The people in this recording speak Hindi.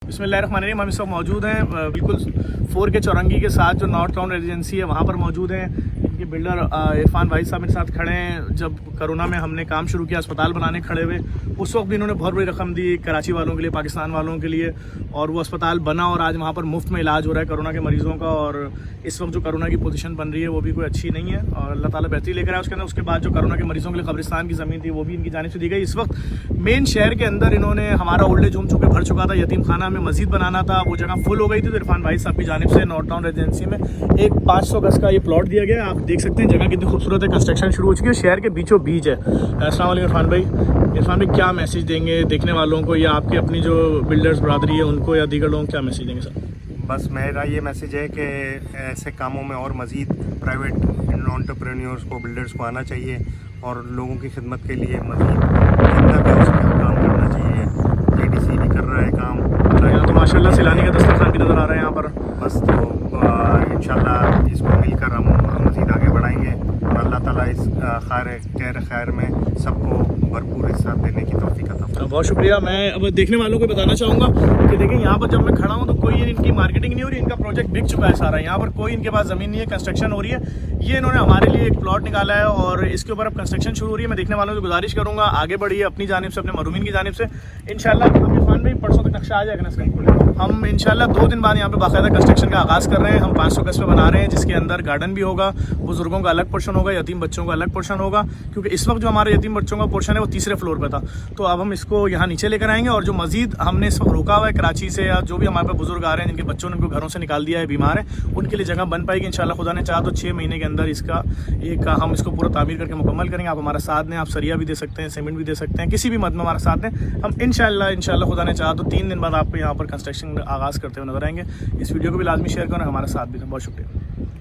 बिस्मिल्लाहिर्रहमानिर्रहीम। हम इस वक्त मौजूद हैं बिल्कुल 4 के चौरंगी के साथ जो नॉर्थ टाउन रेजिडेंसी है वहाँ पर मौजूद हैं। इनके बिल्डर इरफान भाई साहब मेरे साथ खड़े हैं। जब कोरोना में हमने काम शुरू किया अस्पताल बनाने खड़े हुए, उस वक्त भी इन्होंने बहुत बड़ी रकम दी कराची वालों के लिए, पाकिस्तान वालों के लिए, और वो अस्पताल बना और आज वहाँ पर मुफ्त में इलाज हो रहा है कोरोना के मरीज़ों का। और इस वक्त जो कोरोना की पोजीशन बन रही है वो भी कोई अच्छी नहीं है और अल्लाह ताला बेहतरी लेकर आया उसके अंदर। उसके बाद जो कोरोना के मरीज़ों के लिए कब्रिस्तान की ज़मीन थी वो भी इनकी जानिब से दी गई। इस वक्त मेन शहर के अंदर इन्होंने हमारा ओल्ड एज होम चूँकि भर चुका था, यतीम खाना में मस्जिद बनाना था, वो जगह फुल हो गई थी, तो इरफान भाई साहब की जानिब से नॉर्थ टाउन रेजिडेंसी में एक 500 गज का ये प्लॉट दिया गया है। आप देख सकते हैं जगह कितनी खूबसूरत है, कंस्ट्रक्शन शुरू हो चुकी है, शहर के बीचों बीच है। अस्सलाम वालेकुम इरफान भाई। इरफान भाई क्या मैसेज देंगे देखने वालों को या आपकी अपनी जो बिल्डर्स बरादरी है उनको या दीगर लोगों को क्या मैसेज देंगे सर? बस मेरा ये मैसेज है कि ऐसे कामों में और मज़ीद प्राइवेट एंटरप्रेन्योर्स को, बिल्डर्स को आना चाहिए और लोगों की खिदमत के लिए मज़ीद जितना भी हो सके वो काम करना चाहिए। JDC भी कर रहा है काम, यहाँ तो माशाल्लाह सैलानी का दस्तरखान भी नज़र आ रहा है यहाँ पर। बस तो इंशाल्लाह इसको मिलकर हम मज़ीद आगे बढ़ाएंगे और अल्लाह ताला इस खैर में सबको भरपूर हिस्सा देने की तौफीक अता फरमाए। बहुत शुक्रिया। मैं अब देखने वालों को बताना चाहूँगा कि देखिए यहाँ पर जब मैं खड़ा हूँ तो कोई इनकी मार्केटिंग नहीं हो रही, इनका प्रोजेक्ट बिक चुका है सारा। यहाँ पर कोई इनके पास ज़मीन नहीं है, कंस्ट्रक्शन हो रही है। ये इन्होंने हमारे लिए एक प्लॉट निकाला है और इसके ऊपर अब कंस्ट्रक्शन शुरू हो रही है। मैं देखने वालों से गुजारिश करूँगा आगे बढ़िए अपनी जानिब से, अपने मरूमीन की जानिब से। इंशाल्लाह हम इरफान भाई परसों तक नक्शा आ जाएगा ना इसका। हम इंशाल्लाह 2 दिन बाद यहाँ पे बाकायदा कंस्ट्रक्शन का आगाज़ कर रहे हैं। हम 500 गज पे बना रहे हैं जिसके अंदर गार्डन भी होगा, बुजुर्गों का अलग पोर्शन होगा, यतीम बच्चों का अलग पोर्शन होगा, क्योंकि इस वक्त जो हमारे यतीम बच्चों का पोर्शन है वो 3रे फ्लोर पे था। तो अब हम इसको यहाँ नीचे लेकर आएंगे और जो मजीद हमने इस वक्त रोका हुआ है कराची से या जो भी हमारे पास बुजुर्ग आ रहे हैं जिनके बच्चों ने उनको घरों से निकाल दिया है, बीमार है, उनके लिए जगह बन पाएगी इंशाल्लाह। खुदा ने चाहा तो 6 महीने के अंदर इसका एक हम इसको पूरा तामीर करके मुकम्मल करेंगे। आप हमारा साथ दें, आप सरिया भी दे सकते हैं, सीमेंट भी दे सकते हैं, किसी भी मद में हमारा साथ दें। हम इंशाल्लाह खुदा ने चाहा तो 3 दिन बाद आपको यहाँ पर कंस्ट्रक्शन आगाज़ करते हुए नजर आएंगे। इस वीडियो को भी लाजमी शेयर करें, हमारा साथ भी दें। बहुत शुक्रिया।